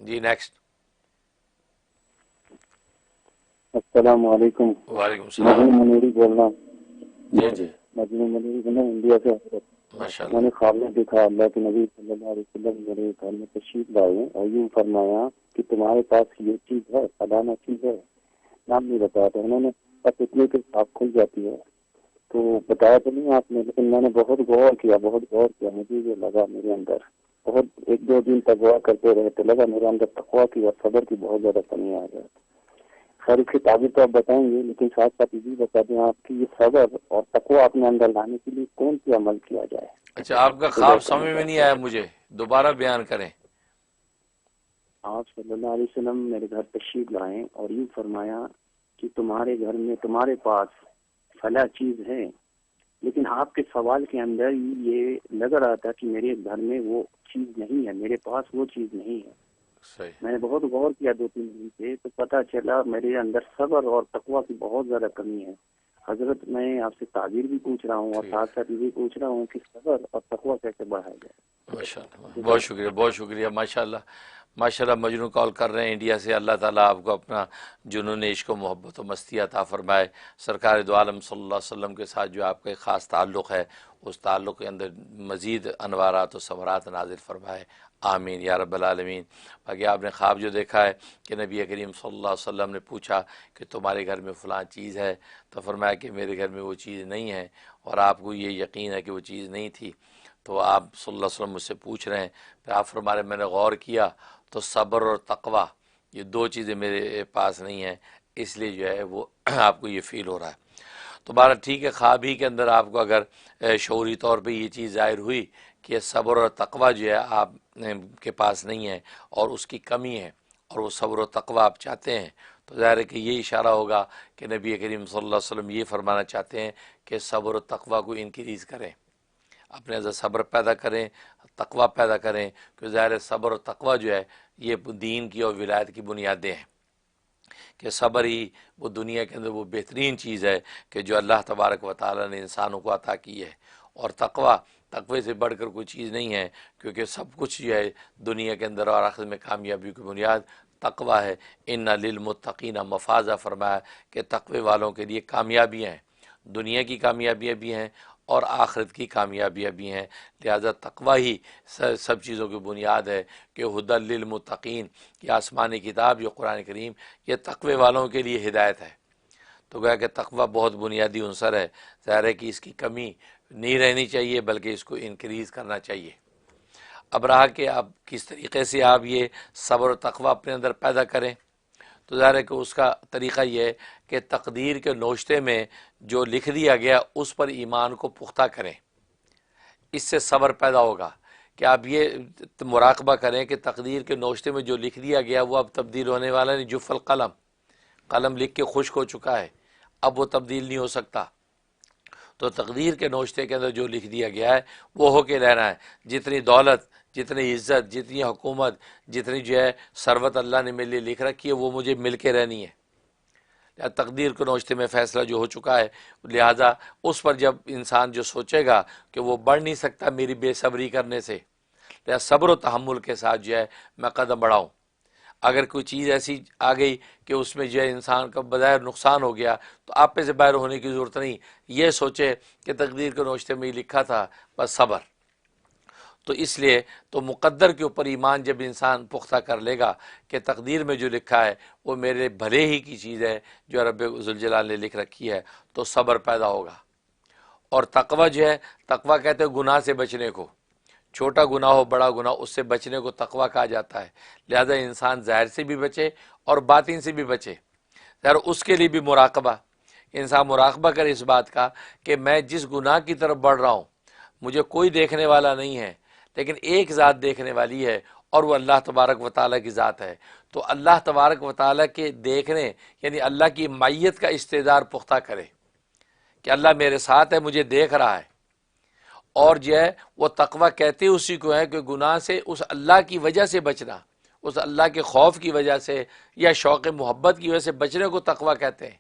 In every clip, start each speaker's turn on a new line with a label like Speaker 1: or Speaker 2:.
Speaker 1: جی next.
Speaker 2: السلام علیکم.
Speaker 1: وعلیکم السلام.
Speaker 2: مجنون منیری بول رہا ہوں.
Speaker 1: جی جی
Speaker 2: مجنون منیری بنا انڈیا سے.
Speaker 1: ماشاء
Speaker 2: میں
Speaker 1: اللہ.
Speaker 2: نے خواب میں دیکھا اللہ کے نبی صلی اللہ علیہ وسلم میرے گھر میں تشریف لائے اور یوں فرمایا کہ تمہارے پاس یہ چیز ہے، فلانا چیز ہے، نام نہیں بتایا تھا انہوں نے، بس اتنے کے خواب کھل جاتی ہے. تو بتایا تو نہیں آپ نے، لیکن میں نے بہت غور کیا مجھے یہ لگا میرے اندر بہت، ایک دو دن تک غور کرتے رہے تو لگا میرے اندر تقویٰ کی اور صبر کی بہت زیادہ کمی آ گئی. خیر اس کی تعبیر تو آپ بتائیں گے، لیکن ساتھ ساتھ یہ بھی بتا دیں آپ کی یہ صبر اور تقویٰ اپنے اندر لانے کے لیے کون سی عمل کیا جائے.
Speaker 1: اچھا آپ کا خواب سمجھ میں نہیں آیا مجھے، دوبارہ بیان کریں.
Speaker 2: آپ صلی اللہ علیہ وسلم میرے گھر تشریف لائیں اور یوں فرمایا کہ تمہارے گھر میں تمہارے پاس فلاں چیز ہے، لیکن آپ کے سوال کے اندر یہ لگ رہا تھا کہ میرے گھر میں وہ چیز نہیں ہے، میرے پاس وہ چیز نہیں ہے.
Speaker 1: صحیح.
Speaker 2: میں نے بہت غور کیا 2-3 دن سے، تو پتہ چلا میرے اندر صبر اور تقویٰ کی بہت زیادہ کمی ہے. حضرت میں آپ سے تعبیر بھی پوچھ رہا ہوں اور ساتھ ساتھ یہ بھی پوچھ رہا ہوں کہ صبر اور تقویٰ کیسے بڑھایا جائے.
Speaker 1: ماشاء اللہ، بہت شکریہ بہت شکریہ. ماشاء اللہ ماشاء اللہ. مجنون کال کر رہے ہیں انڈیا سے. اللہ تعالیٰ آپ کو اپنا جنون عشق و محبت و مستی عطا فرمائے. سرکار دو عالم صلی اللہ علیہ وسلم کے ساتھ جو آپ کا ایک خاص تعلق ہے، اس تعلق کے اندر مزید انوارات و ثمرات نازل فرمائے. آمین یا رب العالمین. باقی آپ نے خواب جو دیکھا ہے کہ نبی کریم صلی اللہ علیہ وسلم نے پوچھا کہ تمہارے گھر میں فلاں چیز ہے، تو فرمایا کہ میرے گھر میں وہ چیز نہیں ہے، اور آپ کو یہ یقین ہے کہ وہ چیز نہیں تھی. تو آپ صلی اللہ علیہ وسلم مجھ سے پوچھ رہے ہیں. پھر آپ فرمارے میں نے غور کیا تو صبر اور تقویٰ یہ دو چیزیں میرے پاس نہیں ہیں، اس لیے جو ہے وہ آپ کو یہ فیل ہو رہا ہے. تو بہرحال ٹھیک ہے، خواب ہی کے اندر آپ کو اگر شعوری طور پہ یہ چیز ظاہر ہوئی کہ صبر اور تقویٰ جو ہے آپ کے پاس نہیں ہے اور اس کی کمی ہے، اور وہ صبر و تقویٰ آپ چاہتے ہیں، تو ظاہر ہے کہ یہ اشارہ ہوگا کہ نبی کریم صلی اللہ علیہ وسلم یہ فرمانا چاہتے ہیں کہ صبر و تقویٰ کو انکریز کریں، اپنے اندر صبر پیدا کریں، تقویٰ پیدا کریں. کہ ظاہر صبر اور تقویٰ جو ہے یہ دین کی اور ولایت کی بنیادیں ہیں، کہ صبر ہی وہ دنیا کے اندر وہ بہترین چیز ہے کہ جو اللہ تبارک و تعالیٰ نے انسانوں کو عطا کی ہے. اور تقوی سے بڑھ کر کوئی چیز نہیں ہے، کیونکہ سب کچھ جو ہے دنیا کے اندر اور آخرت میں کامیابی کی بنیاد تقوی ہے. ان للمتقین مفازہ فرمایا کہ تقوی والوں کے لیے کامیابیاں ہیں، دنیا کی کامیابیاں بھی ہیں اور آخرت کی کامیابیاں بھی ہیں. لہذا تقوی ہی سب چیزوں کی بنیاد ہے کہ ہدی للمتقین، یہ آسمانی کتاب جو قرآن کریم یہ تقوی والوں کے لیے ہدایت ہے. تو گویا کہ تقوی بہت بنیادی عنصر ہے. ظاہر ہے کہ اس کی کمی نہیں رہنی چاہیے بلکہ اس کو انکریز کرنا چاہیے. اب رہا کہ آپ کس طریقے سے آپ یہ صبر و تقوی اپنے اندر پیدا کریں، تو ظاہر ہے کہ اس کا طریقہ یہ ہے کہ تقدیر کے نوشتے میں جو لکھ دیا گیا اس پر ایمان کو پختہ کریں. اس سے صبر پیدا ہوگا کہ آپ یہ مراقبہ کریں کہ تقدیر کے نوشتے میں جو لکھ دیا گیا وہ اب تبدیل ہونے والا نہیں. جف القلم، قلم لکھ کے خشک ہو چکا ہے، اب وہ تبدیل نہیں ہو سکتا. تو تقدیر کے نوشتے کے اندر جو لکھ دیا گیا ہے وہ ہو کے رہنا ہے. جتنی دولت، جتنی عزت، جتنی حکومت، جتنی جو ہے ثروت اللہ نے میرے لیے لکھ رکھی ہے وہ مجھے مل کے رہنی ہے. تقدیر کے نوشتے میں فیصلہ جو ہو چکا ہے، لہٰذا اس پر جب انسان جو سوچے گا کہ وہ بڑھ نہیں سکتا میری بے صبری کرنے سے، لہٰذا صبر و تحمل کے ساتھ جو ہے میں قدم بڑھاؤں. اگر کوئی چیز ایسی آ گئی کہ اس میں جو ہے انسان کا بظاہر نقصان ہو گیا تو آپ پہ سے باہر ہونے کی ضرورت نہیں، یہ سوچے کہ تقدیر کے نوشتے میں یہ لکھا تھا، بس صبر. تو اس لیے تو مقدر کے اوپر ایمان جب انسان پختہ کر لے گا کہ تقدیر میں جو لکھا ہے وہ میرے بھلے ہی کی چیز ہے جو رب ذوالجلال نے لکھ رکھی ہے، تو صبر پیدا ہوگا. اور تقوی جو ہے، تقوی کہتے ہیں گناہ سے بچنے کو، چھوٹا گناہ ہو بڑا گناہ اس سے بچنے کو تقوی کہا جاتا ہے. لہذا انسان ظاہر سے بھی بچے اور باطن سے بھی بچے. ظاہر اس کے لیے بھی مراقبہ، انسان مراقبہ کرے اس بات کا کہ میں جس گناہ کی طرف بڑھ رہا ہوں مجھے کوئی دیکھنے والا نہیں ہے، لیکن ایک ذات دیکھنے والی ہے اور وہ اللہ تبارک و تعالیٰ کی ذات ہے. تو اللہ تبارک و تعالیٰ کے دیکھنے یعنی اللہ کی معیت کا استعدار پختہ کرے کہ اللہ میرے ساتھ ہے، مجھے دیکھ رہا ہے. اور جو ہے وہ تقوی کہتے اسی کو ہے کہ گناہ سے اس اللہ کی وجہ سے بچنا، اس اللہ کے خوف کی وجہ سے یا شوق محبت کی وجہ سے بچنے کو تقوی کہتے ہیں.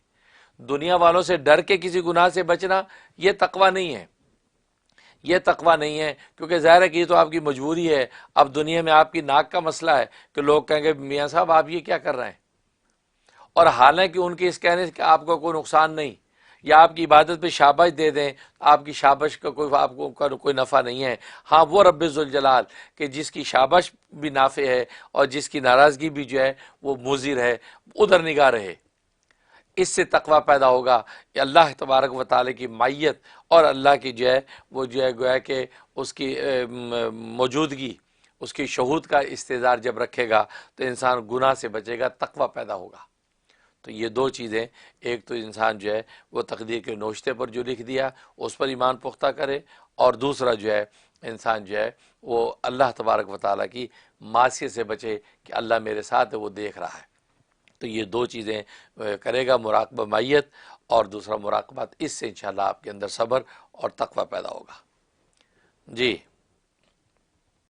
Speaker 1: دنیا والوں سے ڈر کے کسی گناہ سے بچنا یہ تقوی نہیں ہے. یہ تقوی نہیں ہے، کیونکہ ظاہر ہے کہ یہ تو آپ کی مجبوری ہے۔ اب دنیا میں آپ کی ناک کا مسئلہ ہے کہ لوگ کہیں گے میاں صاحب آپ یہ کیا کر رہے ہیں، اور حالانکہ ان کے اس کہنے سے کہ آپ کو کوئی نقصان نہیں، یا آپ کی عبادت پہ شاباش دے دیں، آپ کی شاباش کا کوئی آپ کو کوئی نفع نہیں ہے۔ ہاں وہ رب ذوالجلال کہ جس کی شاباش بھی نافع ہے اور جس کی ناراضگی بھی جو ہے وہ مضر ہے، ادھر نگاہ رہے، اس سے تقوی پیدا ہوگا کہ اللہ تبارک و تعالی کی معیت اور اللہ کی جو ہے وہ جو ہے گویا کہ اس کی موجودگی، اس کی شہود کا استحضار جب رکھے گا تو انسان گناہ سے بچے گا، تقوی پیدا ہوگا۔ تو یہ دو چیزیں، ایک تو انسان جو ہے وہ تقدیر کے نوشتے پر جو لکھ دیا اس پر ایمان پختہ کرے، اور دوسرا جو ہے انسان جو ہے وہ اللہ تبارک و تعالیٰ کی معصیت سے بچے کہ اللہ میرے ساتھ ہے، وہ دیکھ رہا ہے۔ تو یہ دو چیزیں کرے گا، مراقبہ معیت اور دوسرا مراقبات، اس سے انشاءاللہ آپ کے اندر صبر اور تقوی پیدا ہوگا۔ جی